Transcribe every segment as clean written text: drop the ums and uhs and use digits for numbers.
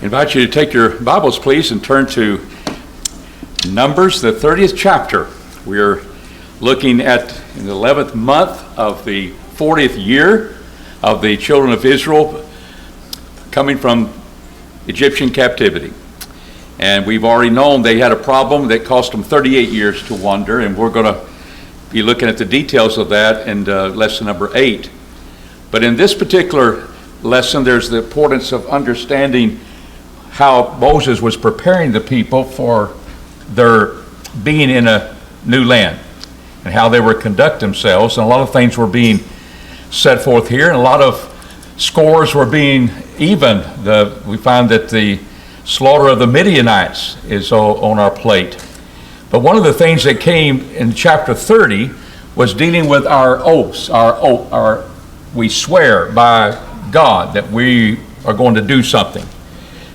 I invite you to take your Bibles, please, and turn to Numbers, the 30th chapter. We're looking at in the 11th month of the 40th year of the children of Israel coming from Egyptian captivity. And we've already known they had a problem that cost them 38 years to wander, and we're going to be looking at the details of that in lesson number 8. But in this particular lesson, there's the importance of understanding how Moses was preparing the people for their being in a new land and how they were conduct themselves. And a lot of things were being set forth here, and a lot of scores were being even. We find that the slaughter of the Midianites is on our plate. But one of the things that came in chapter 30 was dealing with our oaths. We swear by God that we are going to do something.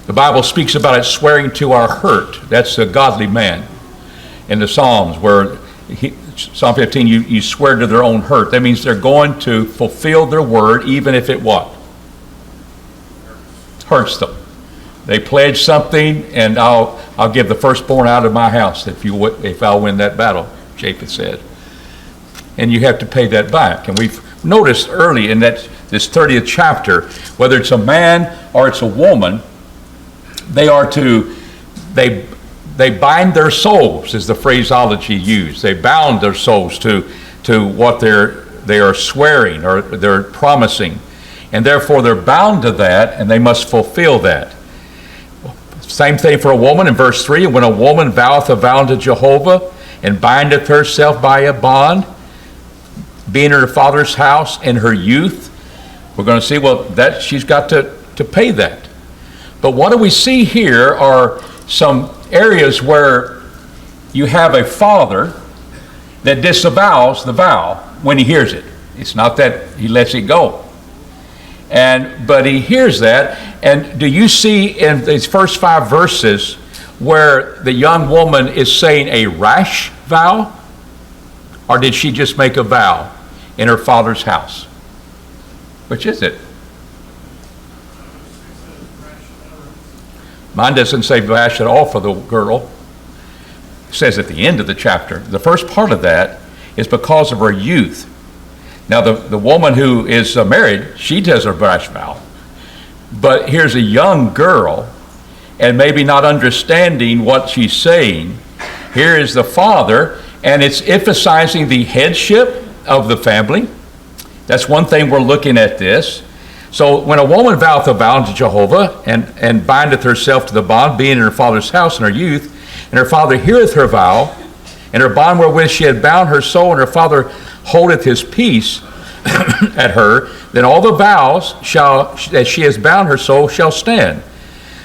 The Bible speaks about it swearing to our hurt. That's a godly man in the Psalms, where Psalm 15, you swear to their own hurt. That means they're going to fulfill their word, even if it what? Hurts them. They pledge something, and I'll give the firstborn out of my house if I'll win that battle, Japheth said. And you have to pay that back. And we've noticed early in this 30th chapter, whether it's a man or it's a woman, they bind their souls, is the phraseology used. They bound their souls to what they are swearing or they're promising. And therefore they're bound to that, and they must fulfill that. Same thing for a woman in verse 3. When a woman voweth a vow unto Jehovah and bindeth herself by a bond, being in her father's house in her youth, we're going to see, that she's got to pay that. But what do we see here are some areas where you have a father that disavows the vow when he hears it. It's not that he lets it go. But he hears that. And do you see in these first 5 verses where the young woman is saying a rash vow? Or did she just make a vow in her father's house? Which is it? Mine doesn't say rash at all for the girl. It says at the end of the chapter. The first part of that is because of her youth. Now the woman who is married, she does her rash vow. But here's a young girl, and maybe not understanding what she's saying. Here is the father, and it's emphasizing the headship of the family. That's one thing we're looking at this. So when a woman voweth a vow unto Jehovah and bindeth herself to the bond, being in her father's house in her youth, and her father heareth her vow, and her bond wherewith she had bound her soul, and her father holdeth his peace at her, then all the vows that she has bound her soul shall stand.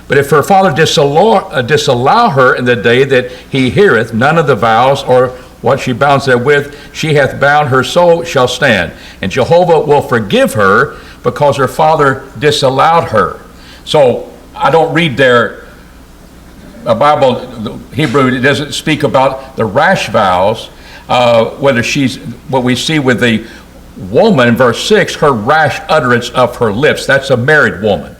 But if her father disallow her in the day that he heareth, none of the vows or what she bounds therewith, she hath bound her soul shall stand. And Jehovah will forgive her because her father disallowed her. So I don't read there a Bible, the Hebrew, it doesn't speak about the rash vows, whether she's, what we see with the woman in verse 6, her rash utterance of her lips. That's a married woman.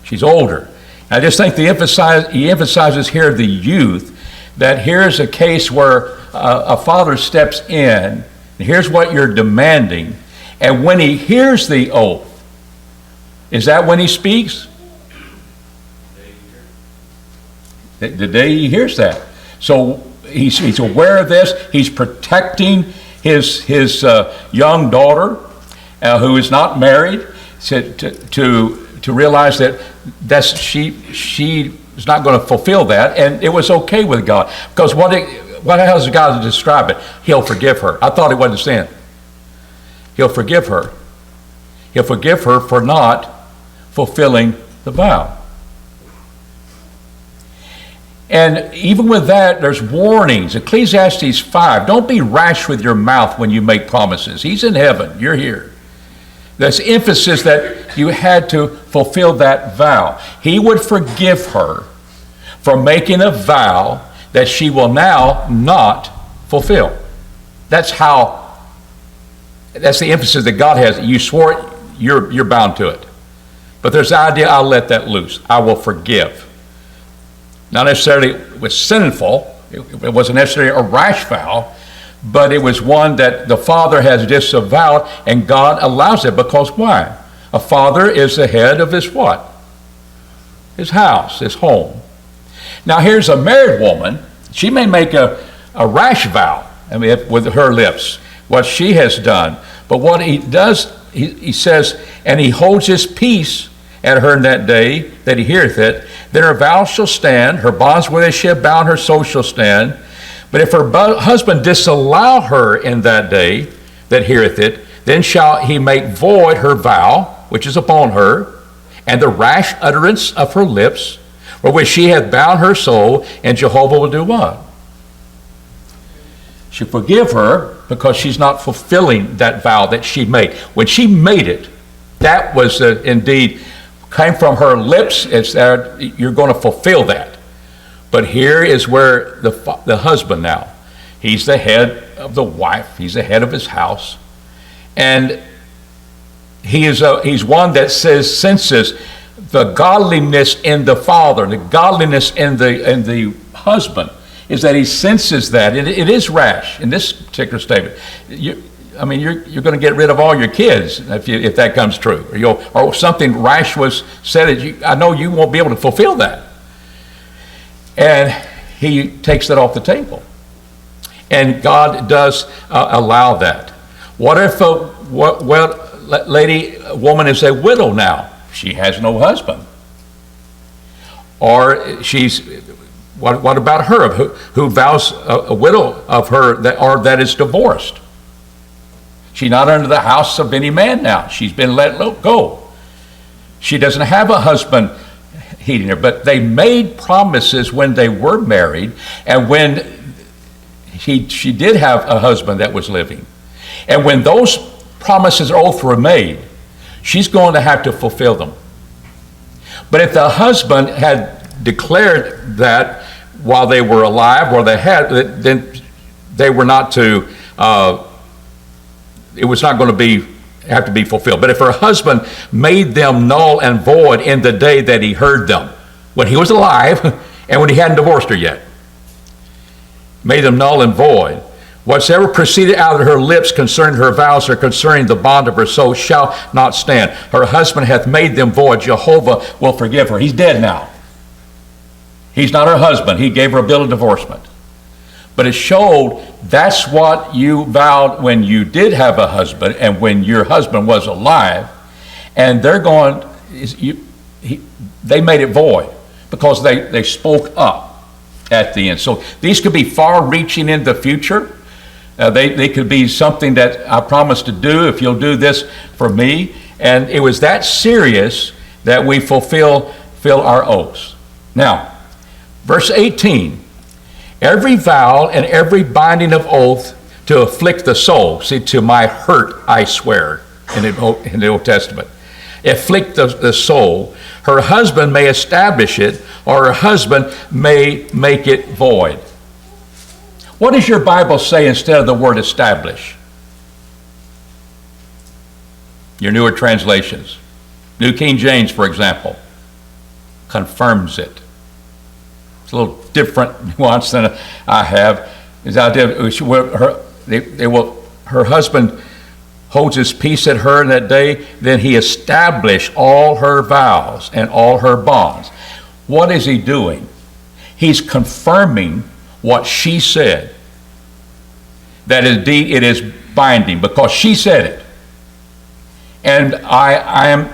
She's older. I just think he emphasizes here the youth, that here's a case where a father steps in, and here's what you're demanding, and when he hears the oath, is that when he speaks? The day he hears that. So he's aware of this. He's protecting his young daughter who is not married, to realize that she is not going to fulfill that, and it was okay with God, because what has God to describe it? He'll forgive her. I thought it wasn't sin. He'll forgive her. He'll forgive her for not fulfilling the vow. And even with that, there's warnings. Ecclesiastes 5, don't be rash with your mouth when you make promises. He's in heaven, you're here. There's emphasis that you had to fulfill that vow. He would forgive her for making a vow that she will now not fulfill. That's the emphasis that God has. You swore it, you're bound to it. But there's the idea, I'll let that loose. I will forgive. Not necessarily it was sinful. It wasn't necessarily a rash vow, but it was one that the father has disavowed, and God allows it because why? A father is the head of his what? His house, his home. Now here's a married woman. She may make a rash vow, with her lips, what she has done. But what he does, he says, and he holds his peace at her in that day that he heareth it, then her vows shall stand, her bonds where she have bound, her soul shall stand. But if her husband disallow her in that day that heareth it, then shall he make void her vow, which is upon her, and the rash utterance of her lips, wherewith she hath bound her soul, and Jehovah will do what? She'll forgive her because she's not fulfilling that vow that she made. When she made it, that was indeed came from her lips. It's there, you're going to fulfill that. But here is where the husband now, he's the head of the wife, he's the head of his house, and he's one that senses the godliness in the father, the godliness in the husband, is that he senses that. It is rash in this particular statement. You're going to get rid of all your kids if that comes true, or something rash was said. I know you won't be able to fulfill that. And he takes that off the table. And God does allow that. What if a woman is a widow now? She has no husband. Or what about her who vows a widow of her that is divorced? She's not under the house of any man now. She's been let go. She doesn't have a husband heeding her, but they made promises when they were married, and when she did have a husband that was living. And when those promises or oaths were made, she's going to have to fulfill them. But if the husband had declared that while they were alive, or then they were not to, it was not going to have to be fulfilled. But if her husband made them null and void in the day that he heard them, when he was alive and when he hadn't divorced her yet, made them null and void, whatsoever proceeded out of her lips concerning her vows or concerning the bond of her soul shall not stand. Her husband hath made them void. Jehovah will forgive her. He's dead now. He's not her husband. He gave her a bill of divorcement. But it showed that's what you vowed when you did have a husband and when your husband was alive. And they're going, they made it void because they spoke up at the end. So these could be far-reaching in the future. They could be something that I promise to do if you'll do this for me. And it was that serious that we fulfill our oaths. Now, verse 18. Every vow and every binding of oath to afflict the soul. See, to my hurt I swear in the Old Testament. Afflict the soul. Her husband may establish it, or her husband may make it void. What does your Bible say instead of the word establish? Your newer translations. New King James, for example, confirms it. It's a little different nuance than I have. Her husband holds his peace at her in that day, then he established all her vows and all her bonds. What is he doing? He's confirming what she said, that indeed it is binding because she said it. And I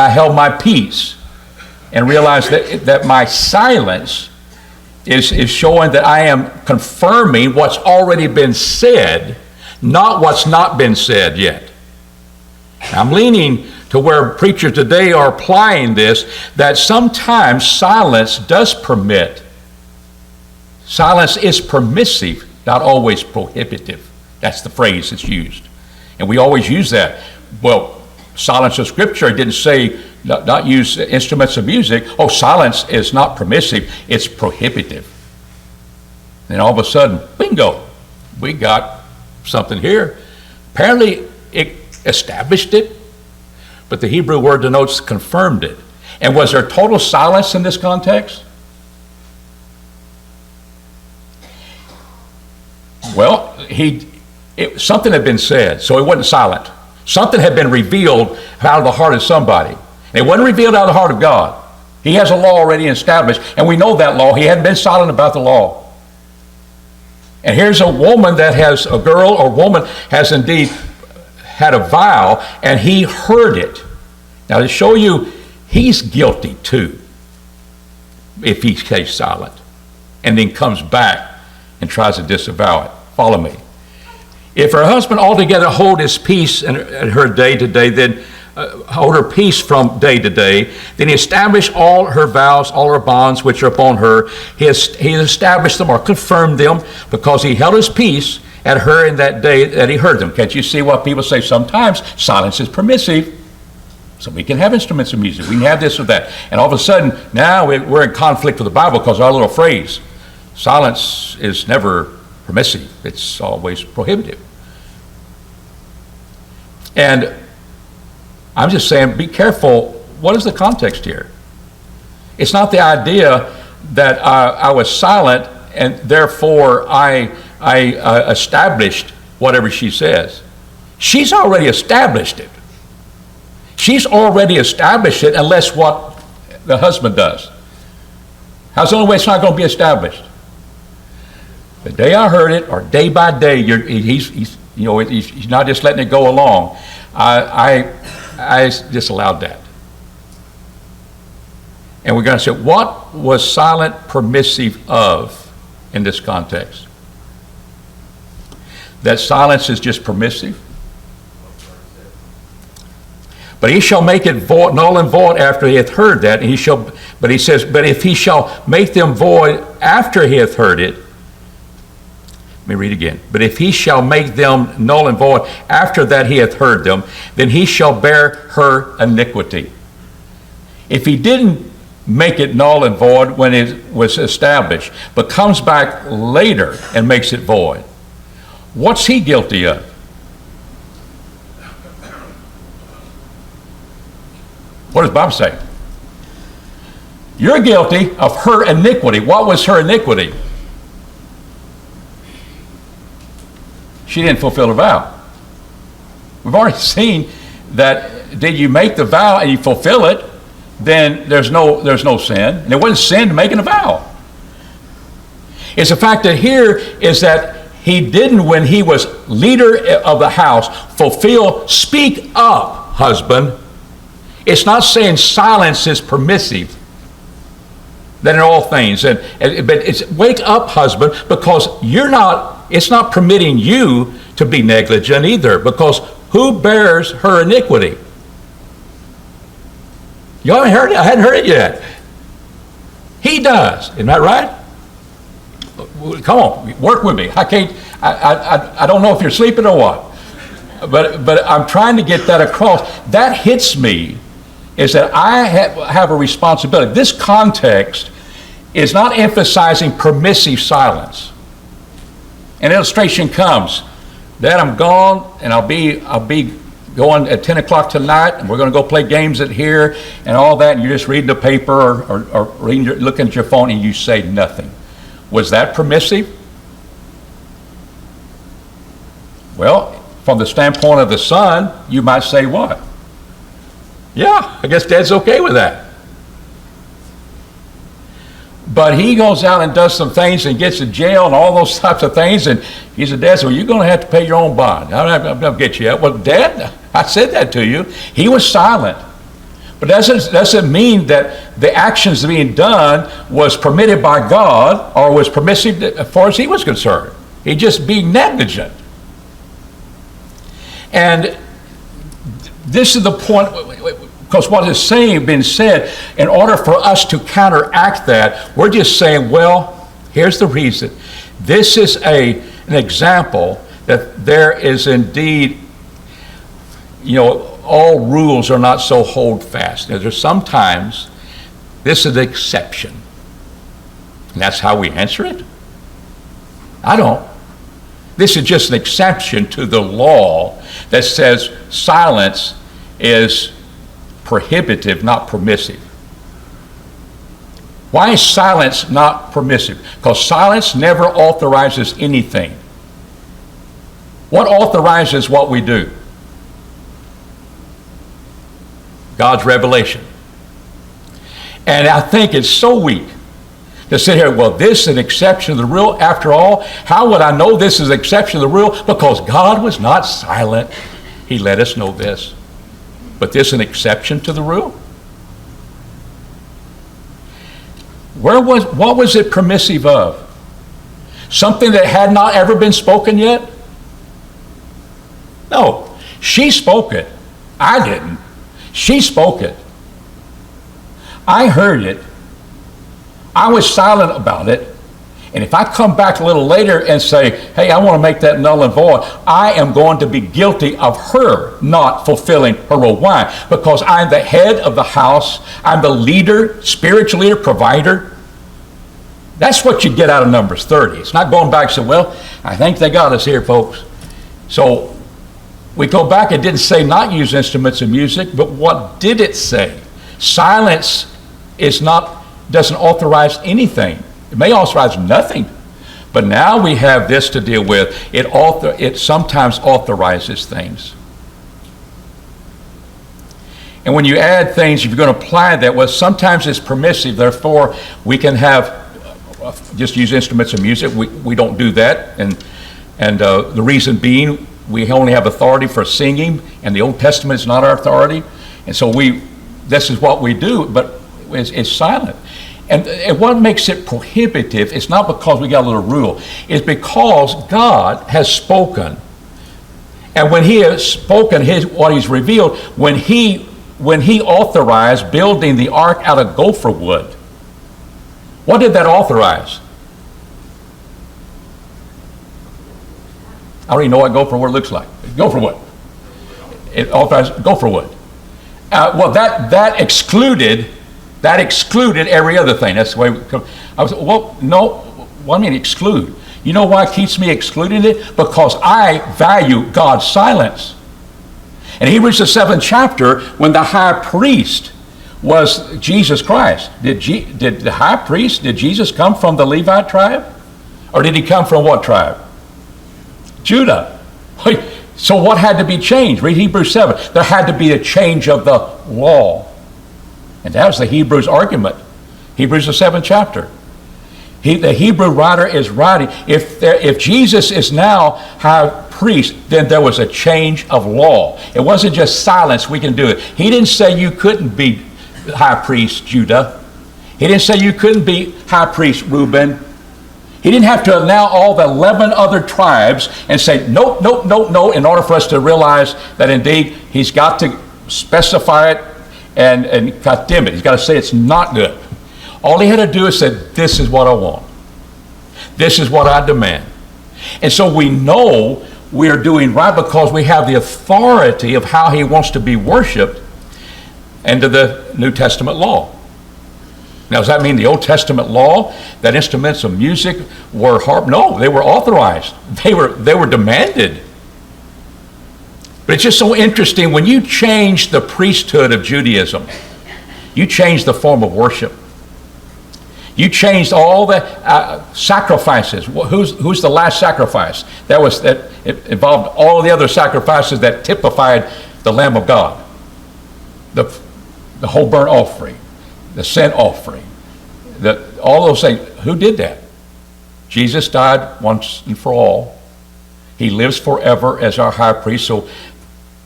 held my peace and realized that my silence is showing that I am confirming what's already been said, not what's not been said yet. I'm leaning to where preachers today are applying this, that sometimes silence does permit. Silence is permissive, not always prohibitive. That's the phrase that's used. And we always use that. Well, silence of Scripture didn't say not use instruments of music. Oh, silence is not permissive, it's prohibitive. And all of a sudden, bingo, we got something here. Apparently, it established it, but the Hebrew word denotes confirmed it. And was there total silence in this context? Well, something had been said, so he wasn't silent. Something had been revealed out of the heart of somebody. It wasn't revealed out of the heart of God. He has a law already established, and we know that law. He hadn't been silent about the law. And here's a woman that has, a girl or woman has indeed had a vow, and he heard it. Now to show you, he's guilty too, if he stays silent, and then comes back and tries to disavow it. Follow me. If her husband altogether hold his peace in her day to day, then hold her peace from day to day, then he established all her vows, all her bonds which are upon her. He established them or confirmed them because he held his peace at her in that day that he heard them. Can't you see what people say? Sometimes silence is permissive. So we can have instruments of music. We can have this or that. And all of a sudden, now we're in conflict with the Bible because our little phrase, silence is never permissive. It's always prohibitive. And I'm just saying, be careful. What is the context here? It's not the idea that I was silent and therefore I established whatever she says. She's already established it. She's already established it unless what the husband does. How's the only way it's not going to be established? The day I heard it, or day by day, he's not just letting it go along. I disallowed that. And we're going to say, what was silent permissive of in this context? That silence is just permissive. But he shall make it void, null and void after he hath heard that. And but he says, but if he shall make them void after he hath heard it, let me read again. But if he shall make them null and void after that he hath heard them, then he shall bear her iniquity. If he didn't make it null and void when it was established, but comes back later and makes it void, what's he guilty of? What does Bob say? You're guilty of her iniquity. What was her iniquity? She didn't fulfill her vow. We've already seen that did you make the vow and you fulfill it, then there's no sin. And it wasn't sin to making a vow. It's the fact that here is that he didn't, when he was leader of the house, speak up, husband. It's not saying silence is permissive, that in all things. But it's wake up, husband, because it's not permitting you to be negligent either, because who bears her iniquity? You haven't heard it? I hadn't heard it yet. He does. Isn't that right? Come on, work with me. I don't know if you're sleeping or what, but I'm trying to get that across. That hits me, is that I have a responsibility. This context is not emphasizing permissive silence. An illustration comes. Dad, I'm gone, and I'll be going at 10 o'clock tonight, and we're going to go play games at here and all that, and you're just reading the paper or looking at your phone, and you say nothing. Was that permissive? Well, from the standpoint of the son, you might say what? Yeah, I guess Dad's okay with that. But he goes out and does some things and gets in jail and all those types of things, and he said, Dad, so you're going to have to pay your own bond. I'm going to get you out. Well, Dad, I said that to you. He was silent. But doesn't mean that the actions being done was permitted by God or was permissive as far as he was concerned. He just being negligent. And this is the point, because what is being said, in order for us to counteract that, we're just saying, well, here's the reason. This is an example that there is indeed, all rules are not so hold fast. There's sometimes, this is an exception. And that's how we answer it? I don't. This is just an exception to the law that says silence is prohibitive, not permissive. Why is silence not permissive? Because silence never authorizes anything. What authorizes what we do? God's revelation. And I think it's so weak to sit here, well, this is an exception to the rule. After all, how would I know this is an exception to the rule? Because God was not silent. He let us know this. But this is an exception to the rule? What was it permissive of? Something that had not ever been spoken yet? No. She spoke it. I didn't. She spoke it. I heard it. I was silent about it. And if I come back a little later and say, hey, I want to make that null and void, I am going to be guilty of her not fulfilling her role. Why? Because I'm the head of the house. I'm the leader, spiritual leader, provider. That's what you get out of Numbers 30. It's not going back and say, well, I think they got us here, folks. So we go back. It didn't say not use instruments of music, but what did it say? Silence doesn't authorize anything. It may authorize nothing. But now we have this to deal with. It sometimes authorizes things. And when you add things, if you're going to apply that, well, sometimes it's permissive. Therefore, we can have just use instruments of music. We don't do that. And the reason being, we only have authority for singing, and the Old Testament is not our authority. And so this is what we do, but it's silent. And what makes it prohibitive, it's not because we got a little rule, it's because God has spoken. And when he has spoken what he's revealed, when he authorized building the ark out of gopher wood, what did that authorize? I already know what gopher wood looks like. Gopher wood. It authorized gopher wood. Well, that excluded every other thing. That's the way I was. Well, no. What do I mean exclude? You know why it keeps me excluding it? Because I value God's silence. In Hebrews the 7th chapter, when the high priest was Jesus Christ, did the high priest, did Jesus come from the Levite tribe? Or did he come from what tribe? Judah. So what had to be changed? Read Hebrews 7. There had to be a change of the law. And that was the Hebrews argument. Hebrews the 7th chapter. The Hebrew writer is writing, if Jesus is now high priest, then there was a change of law. It wasn't just silence, we can do it. He didn't say you couldn't be high priest, Judah. He didn't say you couldn't be high priest, Reuben. He didn't have to allow all the 11 other tribes and say, nope, nope, nope, no, in order for us to realize that indeed he's got to specify it and condemn it. He's got to say it's not good. All he had to do is say, this is what I want. This is what I demand. And so we know we're doing right because we have the authority of how he wants to be worshiped under the New Testament law. Now, does that mean the Old Testament law, that instruments of music were harp? No, they were authorized. They were demanded. But it's just so interesting, when you change the priesthood of Judaism, you change the form of worship. You changed all the sacrifices. Who's the last sacrifice? It involved all the other sacrifices that typified the Lamb of God. The whole burnt offering, the sin offering, all those things. Who did that? Jesus died once and for all. He lives forever as our high priest. So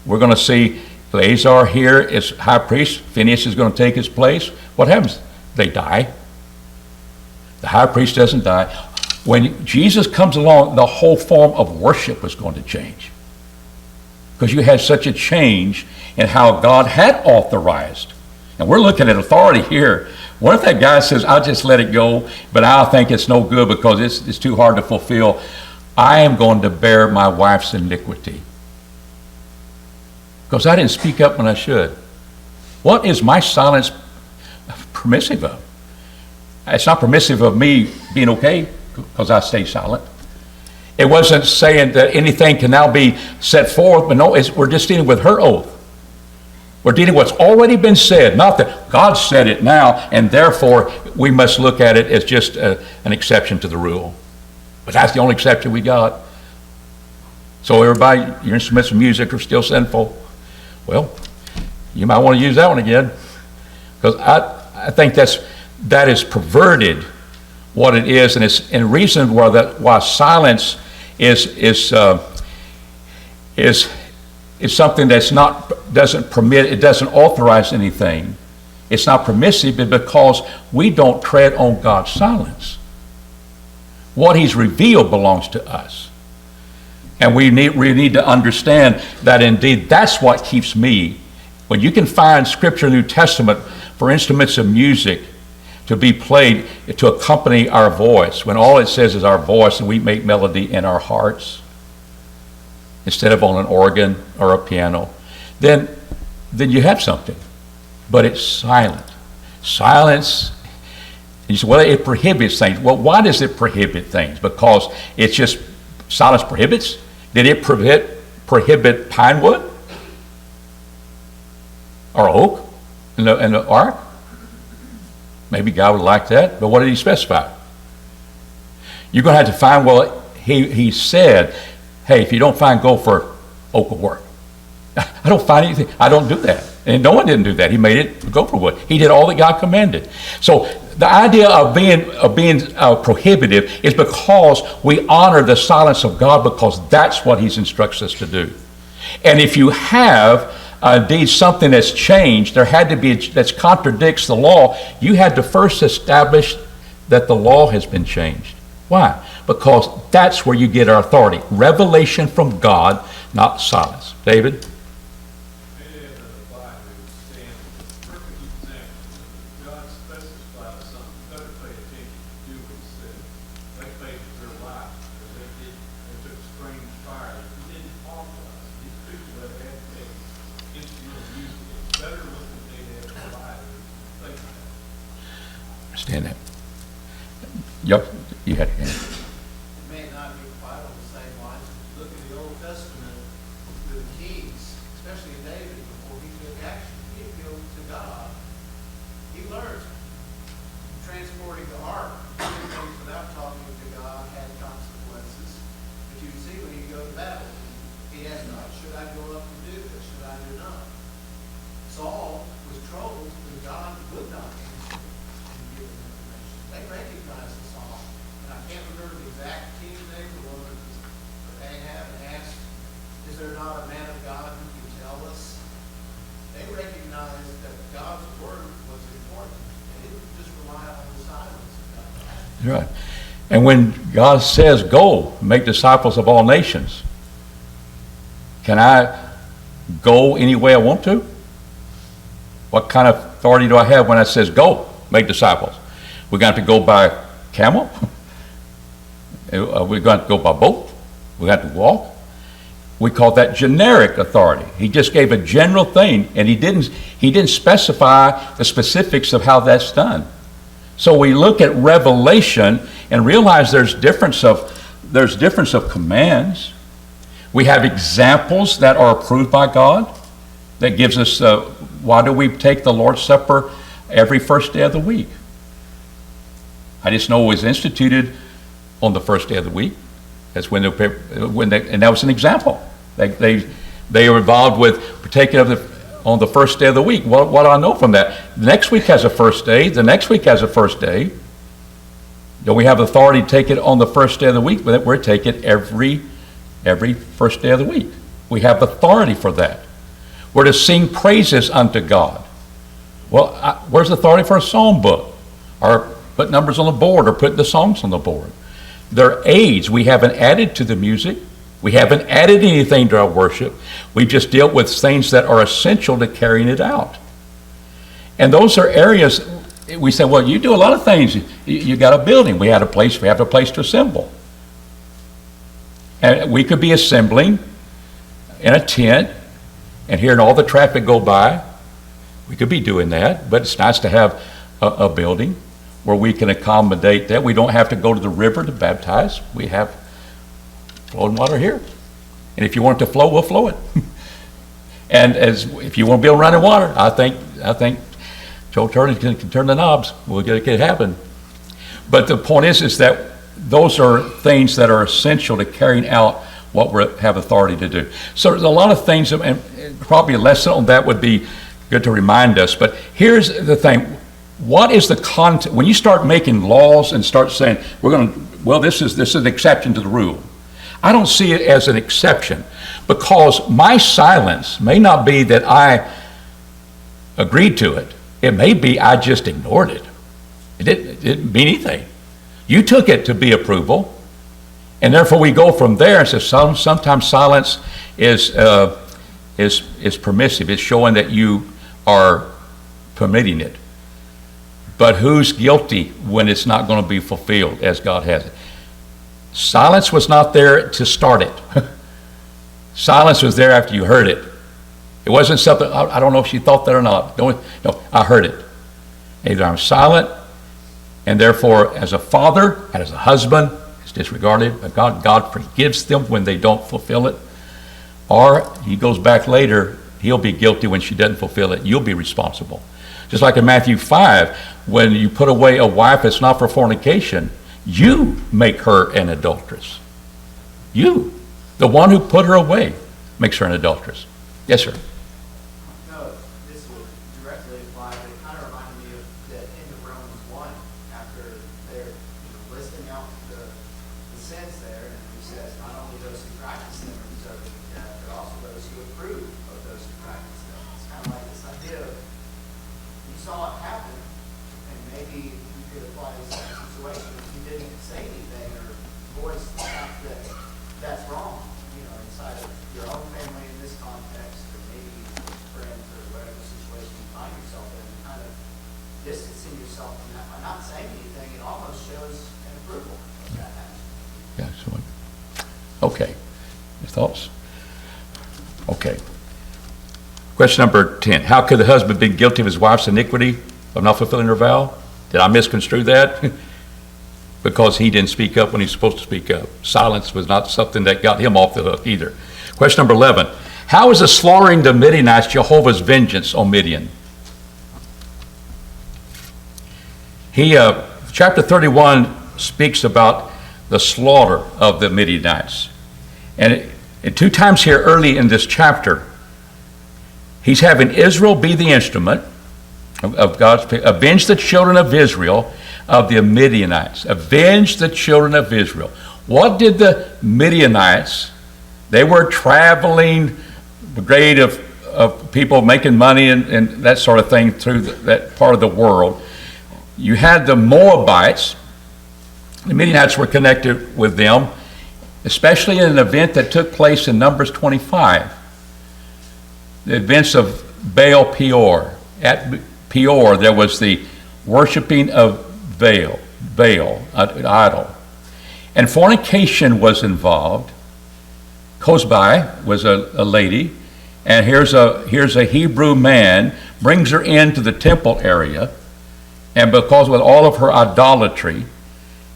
we're going to see Eleazar here as high priest. Phineas is going to take his place. What happens? They die. The high priest doesn't die. When Jesus comes along, the whole form of worship is going to change. Because you had such a change in how God had authorized. And we're looking at authority here. What if that guy says, I'll just let it go, but I think it's no good because it's too hard to fulfill. I am going to bear my wife's iniquity. Because I didn't speak up when I should. What is my silence permissive of? It's not permissive of me being okay because I stay silent. It wasn't saying that anything can now be set forth, but no, we're just dealing with her oath. We're dealing with what's already been said, not that God said it now, and therefore we must look at it as just an exception to the rule. But that's the only exception we got. So everybody, your instruments of music are still sinful. Well, you might want to use that one again, because I think that is perverted what it is, and it's a reason why silence is something that's doesn't authorize anything. It's not permissive, but because we don't tread on God's silence. What He's revealed belongs to us. And we need to understand that indeed that's what keeps me. When you can find Scripture in the New Testament for instruments of music to be played to accompany our voice, when all it says is our voice and we make melody in our hearts instead of on an organ or a piano, then you have something. But it's silent. Silence, you say, well, it prohibits things. Well, why does it prohibit things? Because it's just, silence prohibits? Did it prohibit pine wood? Or oak in the ark? Maybe God would like that, but what did He specify? You're going to have to find, well, he said, hey, if you don't find gold for oak will work. I don't find anything. I don't do that. And no one didn't do that. He made it gopher wood. He did all that God commanded. So the idea of being prohibitive is because we honor the silence of God, because that's what He instructs us to do. And if you have indeed something that's changed, that contradicts the law, you had to first establish that the law has been changed. Why? Because that's where you get our authority. Revelation from God, not silence. David? Understand that. Yep, you had it. It may not be quite on the same lines. If you look at the Old Testament, the kings, especially David, before he took action, he appealed to God. He learned transporting the ark, doing things without talking to God had consequences. But you see when you go to battle, he asked God, should I go up and do this? Should I do not? Saul was troubled when God would not answer and give him information. They recognized the Saul. And I can't remember the exact king's name, the one that Ahab asked, is there not a man of God who can tell us? They recognized that God's word was important. They didn't just rely on the silence of God. That's right. And when God says, go, make disciples of all nations, can I go any way I want to? What kind of authority do I have when it says, go, make disciples? We're going to go by camel? We're going to go by boat? We have to walk? We call that generic authority. He just gave a general thing, and he didn't specify the specifics of how that's done. So we look at Revelation and realize there's difference of commands. We have examples that are approved by God. That gives us, why do we take the Lord's Supper every first day of the week? I just know it was instituted on the first day of the week. That's and that was an example. They were involved with partaking of on the first day of the week. What do I know from that? The next week has a first day. The next week has a first day. Don't we have authority to take it on the first day of the week? But we're taking it every first day of the week. We have authority for that. We're to sing praises unto God. Well, where's the authority for a song book? Or put numbers on the board, or put the songs on the board? They're aids. We haven't added to the music. We haven't added anything to our worship. We've just dealt with things that are essential to carrying it out. And those are areas, we say, well, you do a lot of things. You got a building. We have a place to assemble. And we could be assembling in a tent and hearing all the traffic go by. We could be doing that, but it's nice to have a building where we can accommodate that. We don't have to go to the river to baptize. We have flowing water here. And if you want it to flow, we'll flow it. And if you want to build running water, I think Joe Turner can turn the knobs. We'll get it happen. But the point is that those are things that are essential to carrying out what we have authority to do. So there's a lot of things, and probably a lesson on that would be good to remind us. But here's the thing. What is the content? When you start making laws and start saying, this is an exception to the rule. I don't see it as an exception, because my silence may not be that I agreed to it. It may be I just ignored it. It didn't mean anything. You took it to be approval, and therefore we go from there and say sometimes silence is permissive. It's showing that you are permitting it. But who's guilty when it's not going to be fulfilled as God has it? Silence was not there to start it. Silence was there after you heard it. It wasn't something, I don't know if she thought that or not. No, I heard it. Either I'm silent, and therefore as a father and as a husband, it's disregarded, but God forgives them when they don't fulfill it. Or he goes back later, he'll be guilty when she doesn't fulfill it. You'll be responsible. Just like in Matthew 5, when you put away a wife that's not for fornication, you make her an adulteress. You, the one who put her away, makes her an adulteress. Yes, sir. No, this would directly apply, but it kind of reminded me of that end of Romans 1, after they're listing out the sins there, and he says not only those who practice them are deserving of death, but also those who approve of those who practice them. It's kind of like this idea of you saw it happen, and maybe you could apply this in a situation if you didn't say anything or voice the fact that that's wrong, inside of your own family in this context, or maybe friends or whatever situation you find yourself in, kind of distancing yourself from that by not saying anything. It almost shows an approval of that action. Yeah, so, okay. Your thoughts? Okay. Question number 10. How could the husband be guilty of his wife's iniquity of not fulfilling her vow? Did I misconstrue that? Because he didn't speak up when he's supposed to speak up. Silence was not something that got him off the hook either. Question number 11. How is the slaughtering the Midianites Jehovah's vengeance on Midian? Chapter 31 speaks about the slaughter of the Midianites. And two times here early in this chapter, he's having Israel be the instrument of God's, avenge the children of Israel of the Midianites. Avenge the children of Israel. What did the Midianites, they were traveling brigade of people making money and that sort of thing through that part of the world. You had the Moabites. The Midianites were connected with them, especially in an event that took place in Numbers 25. The events of Baal Peor. At Peor, there was the worshiping of Baal, an idol. And fornication was involved. Cosbi was a lady, and here's a Hebrew man, brings her into the temple area, and because with all of her idolatry,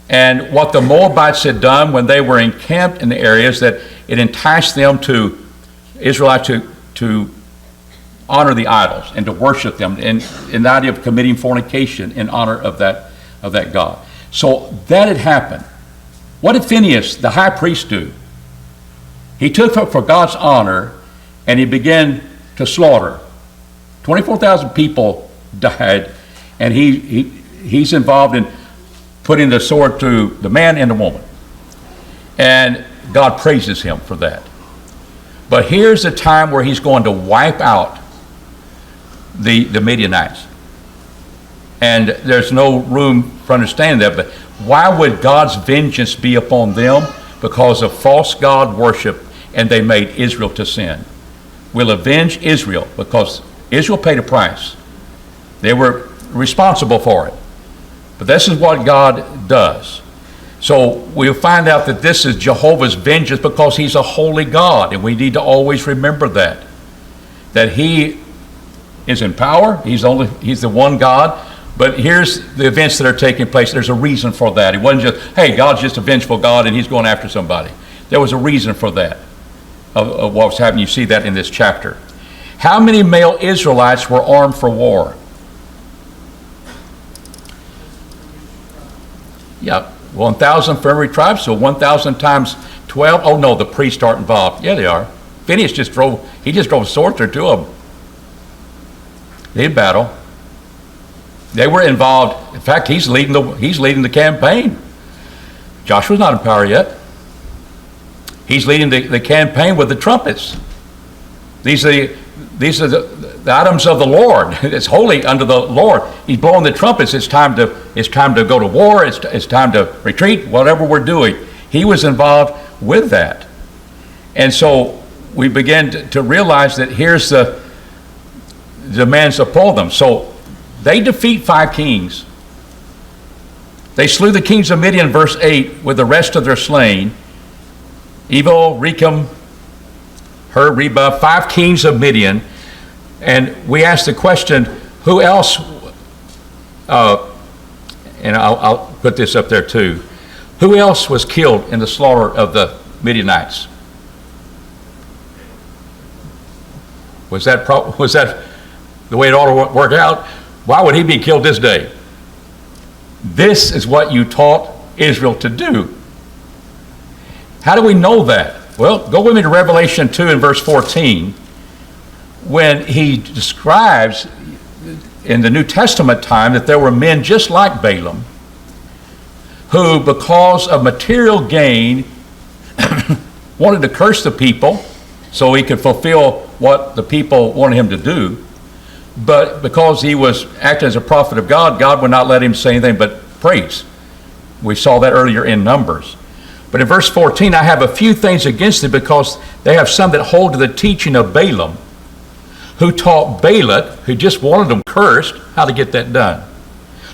and what the Moabites had done when they were encamped in the areas, that it enticed them to Israelites to honor the idols and to worship them, and the idea of committing fornication in honor of that God. So that had happened. What did Phinehas, the high priest, do? He took up for God's honor, and he began to slaughter. 24,000 people died, and he's involved in putting the sword to the man and the woman. And God praises him for that. But here's a time where he's going to wipe out the Midianites. And there's no room for understanding that, but why would God's vengeance be upon them? Because of false God worship, and they made Israel to sin. We'll avenge Israel because Israel paid a price. They were responsible for it. But this is what God does. So we'll find out that this is Jehovah's vengeance because he's a holy God, and we need to always remember that he is in power. He's the one God. But here's the events that are taking place. There's a reason for that. It wasn't just, hey, God's just a vengeful God and he's going after somebody. There was a reason for that, of what was happening. You see that in this chapter. How many male Israelites were armed for war? Yeah, 1,000 for every tribe, so 1,000 times 12. Oh no, the priests aren't involved. Yeah, they are. Phineas just drove swords through two of them. They did battle. They were involved. In fact, he's leading the campaign. Joshua's not in power yet. He's leading the campaign with the trumpets. These are the items of the Lord. It's holy unto the Lord. He's blowing the trumpets. It's time to go to war. It's time to retreat. Whatever we're doing, he was involved with that. And so we began to realize that here's the demands upon them. So they defeat 5 kings. They slew the kings of Midian, verse 8, with the rest of their slain. Evil, Rechem, Hur, Reba, 5 kings of Midian. And we asked the question, who else, and I'll put this up there too, who else was killed in the slaughter of the Midianites? Was that the way it ought to work out? Why would he be killed this day? This is what you taught Israel to do. How do we know that? Well, go with me to Revelation 2 and verse 14, when he describes in the New Testament time that there were men just like Balaam who, because of material gain, wanted to curse the people so he could fulfill what the people wanted him to do. But because he was acting as a prophet of God, God would not let him say anything but praise. We saw that earlier in Numbers. But in verse 14, I have a few things against it, because they have some that hold to the teaching of Balaam, who taught Balak, who just wanted them cursed, how to get that done,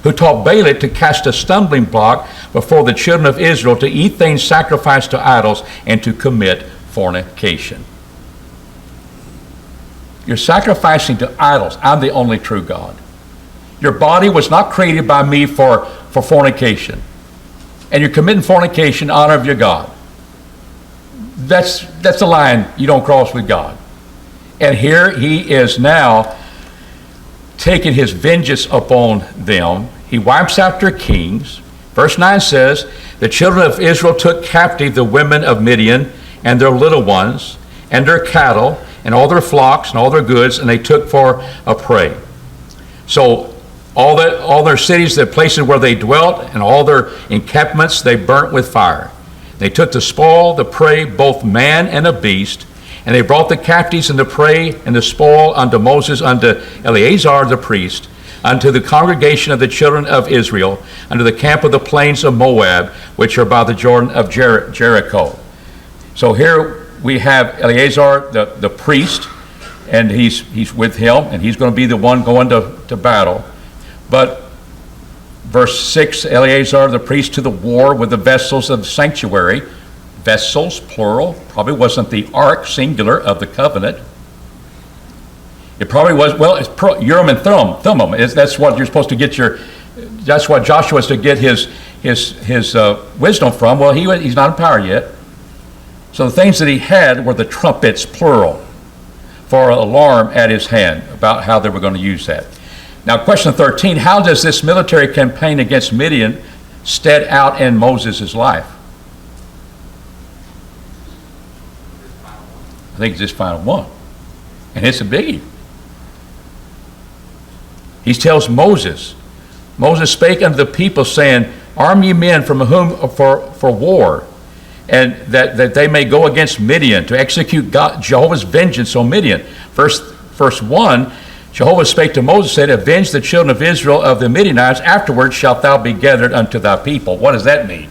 who taught Balak to cast a stumbling block before the children of Israel, to eat things sacrificed to idols, and to commit fornication. You're sacrificing to idols. I'm the only true God. Your body was not created by me for fornication. And you're committing fornication in honor of your God. That's the line you don't cross with God. And here he is now taking his vengeance upon them. He wipes out their kings. Verse 9 says, the children of Israel took captive the women of Midian and their little ones and their cattle and all their flocks and all their goods, and they took for a prey. So all their cities, the places where they dwelt, and all their encampments they burnt with fire. They took the spoil, the prey, both man and a beast, and they brought the captives and the prey and the spoil unto Moses, unto Eleazar the priest, unto the congregation of the children of Israel, unto the camp of the plains of Moab, which are by the Jordan of Jericho. So here we have Eleazar the priest, and he's with him, and he's going to be the one going to battle. But verse 6, Eleazar the priest to the war with the vessels of the sanctuary. Vessels, plural. Probably wasn't the ark, singular, of the covenant. It probably was, well, it's Urim and Thummim. That's what you're supposed to get that's what Joshua is to get his wisdom from. Well, he's not in power yet. So the things that he had were the trumpets, plural, for alarm at his hand about how they were going to use that. Now, question 13, how does this military campaign against Midian stand out in Moses' life? I think it's this final one. And it's a biggie. He tells Moses spake unto the people, saying, arm ye men from whom for war, and that they may go against Midian, to execute Jehovah's vengeance on Midian. Verse 1, Jehovah spake to Moses, said, avenge the children of Israel of the Midianites, afterwards shalt thou be gathered unto thy people. What does that mean?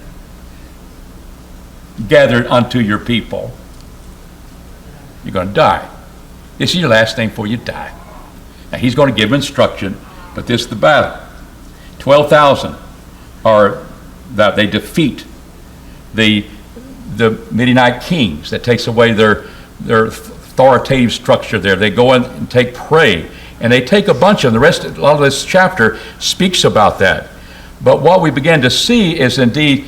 Gathered unto your people. You're going to die. This is your last thing before you die. Now he's going to give instruction, but this is the battle. 12,000 are that they defeat the Midianite kings. That takes away their authoritative structure there. They go in and take prey, and they take a bunch of them. A lot of this chapter speaks about that. But what we began to see is indeed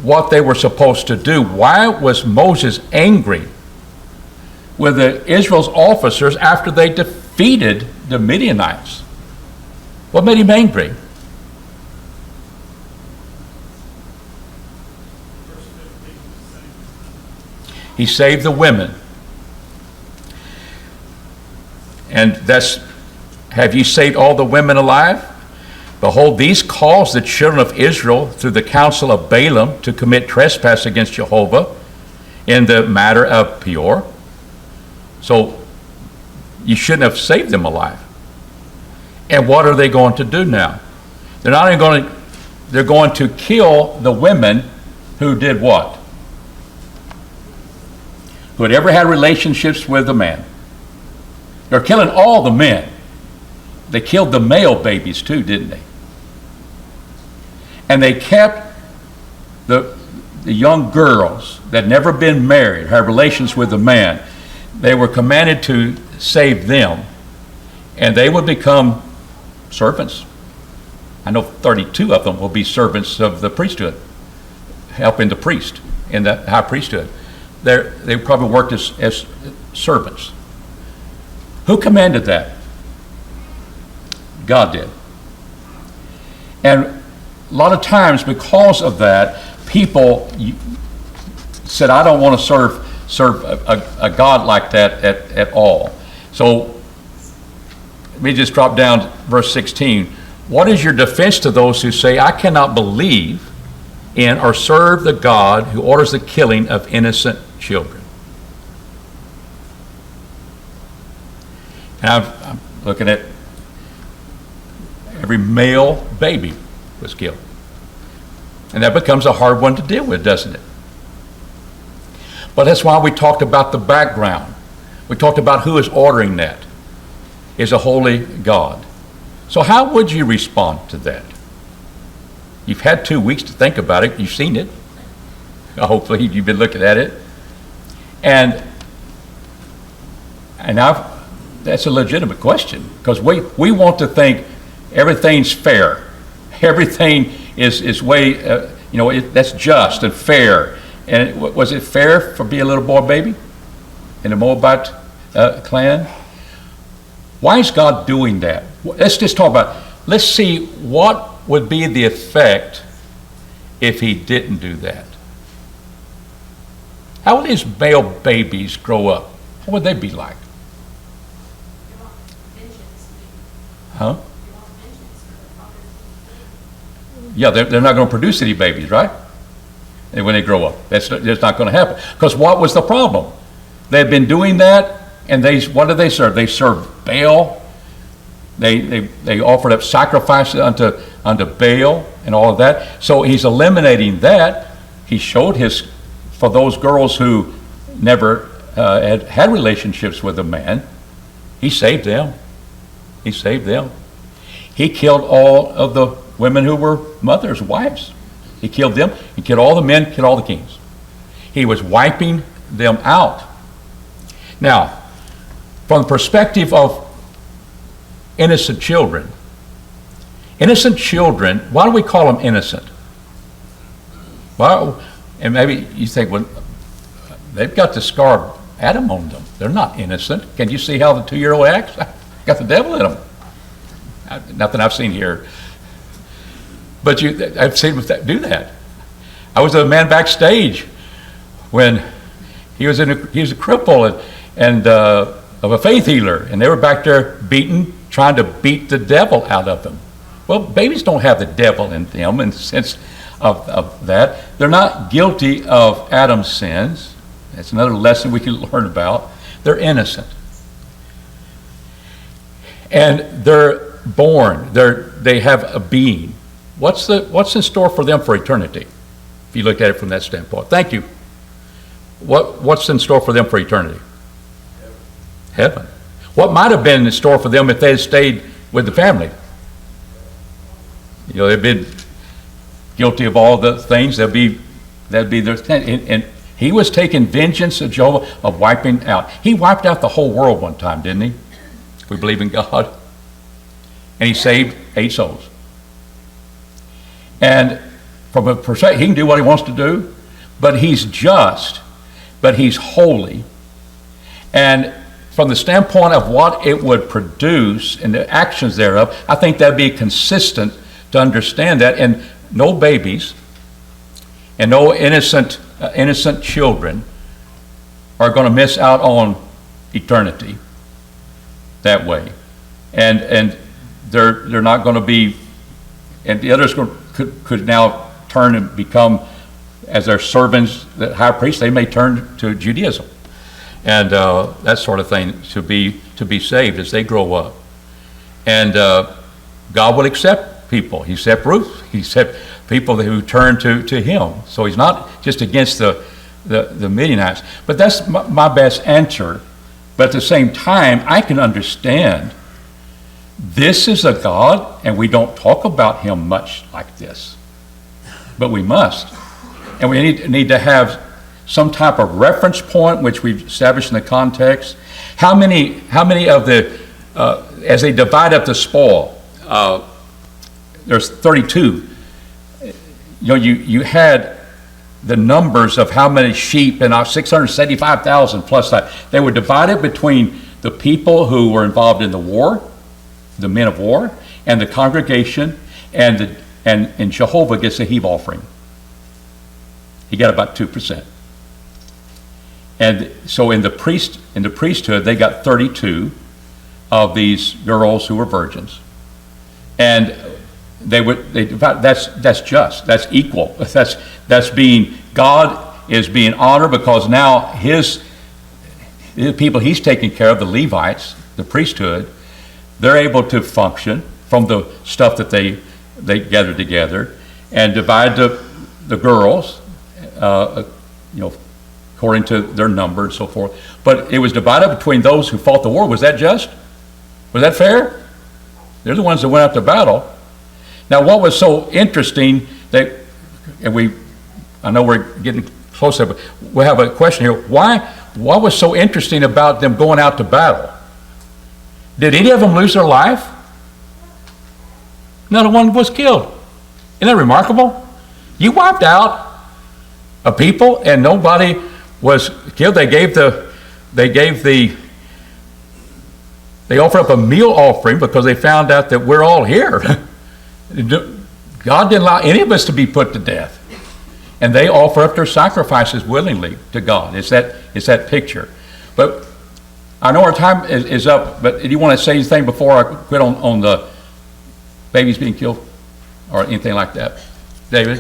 what they were supposed to do. Why was Moses angry with Israel's officers after they defeated the Midianites? What made him angry? He saved the women. And that's, have you saved all the women alive? Behold, these caused the children of Israel through the counsel of Balaam to commit trespass against Jehovah in the matter of Peor. So you shouldn't have saved them alive. And what are they going to do now? They're not even going to, they're going to kill the women who did what? Who had ever had relationships with a man. They're killing all the men. They killed the male babies too, didn't they? And they kept the young girls that had never been married, had relations with a man. They were commanded to save them, and they would become servants. I know 32 of them will be servants of the priesthood, helping the priest in the high priesthood. They probably worked as servants. Who commanded that? God did. And a lot of times because of that, people said, I don't want to serve a God like that at all. So let me just drop down to verse 16. What is your defense to those who say, I cannot believe in or serve the God who orders the killing of innocent children? And I'm looking at every male baby was killed. And that becomes a hard one to deal with, doesn't it? But that's why we talked about the background. We talked about who is ordering that. Is a holy God. So how would you respond to that? You've had 2 weeks to think about it. You've seen it. Hopefully you've been looking at it. And that's a legitimate question, because we want to think everything's fair. Everything is way, that's just and fair. And was it fair for being a little boy baby in the Moabite clan? Why is God doing that? Let's just talk about, let's see what would be the effect if he didn't do that. How would these male babies grow up? What would they be like? Huh? Yeah, they're not going to produce any babies, right? And when they grow up, that's not going to happen. Because what was the problem? They had been doing that, and what did they serve? They served Baal. They offered up sacrifices unto Baal and all of that. So he's eliminating that. He showed for those girls who never had relationships with a man, he saved them. He saved them. He killed all of the women who were mothers, wives. He killed them. He killed all the men, killed all the kings. He was wiping them out. Now, from the perspective of innocent children, why do we call them innocent? Well, and maybe you think, well, they've got the scar of Adam on them. They're not innocent. Can you see how the 2-year-old acts? Got the devil in them. Nothing I've seen here. But I've seen them do that. I was a man backstage when he was a cripple and of a faith healer, and they were back there trying to beat the devil out of him. Well, babies don't have the devil in them in the sense of that. They're not guilty of Adam's sins. That's another lesson we can learn about. They're innocent. And they're born. They have a being. What's in store for them for eternity? If you look at it from that standpoint. Thank you. What's in store for them for eternity? Heaven. What might have been in store for them if they had stayed with the family? They've been guilty of all the things. That'd be their thing. And he was taking vengeance of Jehovah, of wiping out. He wiped out the whole world one time, didn't he? We believe in God. And he saved 8 souls. And from a perspective, he can do what he wants to do, but he's just, but he's holy. And from the standpoint of what it would produce and the actions thereof, I think that'd be consistent to understand that. And no babies and no innocent children are going to miss out on eternity that way. And they're not going to be, and the others could now turn and become, as their servants, the high priest, they may turn to Judaism and that sort of thing to be saved as they grow up. And God will accept people. He accepts Ruth. He accepts people who turn to Him. So He's not just against the Midianites. But that's my best answer. But at the same time, I can understand this is a God, and we don't talk about Him much like this. But we must. And we need to have some type of reference point, which we've established in the context. How many of the, as they divide up the spoil, there's 32. You had the numbers of how many sheep, and 675,000 plus that. They were divided between the people who were involved in the war, the men of war, and the congregation, and Jehovah gets a heave offering. He got about 2%. And so in the priesthood, they got 32 of these girls who were virgins. And they divide, that's just, that's equal. That's being, God is being honored because now the people He's taking care of, the Levites, the priesthood, they're able to function from the stuff that they gathered together and divide the girls, according to their number and so forth. But it was divided between those who fought the war. Was that just? Was that fair? They're the ones that went out to battle. Now, what was so interesting I know we're getting closer, but we have a question here. What was so interesting about them going out to battle? Did any of them lose their life? Not one was killed. Isn't that remarkable? You wiped out a people and nobody was killed. They offered up a meal offering because they found out that we're all here. God didn't allow any of us to be put to death. And they offer up their sacrifices willingly to God. It's that picture. But I know our time is up, but do you want to say anything before I quit on the babies being killed or anything like that? David?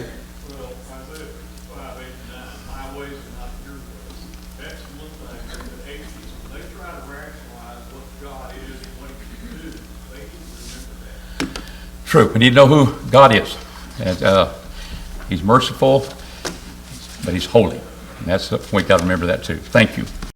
Well, Isaiah 55, 8 and 9, my ways are not your ways. That's one thing that atheists, when they try to rationalize what God is and what He can do, they need to remember that. True. We need to know who God is. And He's merciful, but He's holy. And we've got to remember that too. Thank you.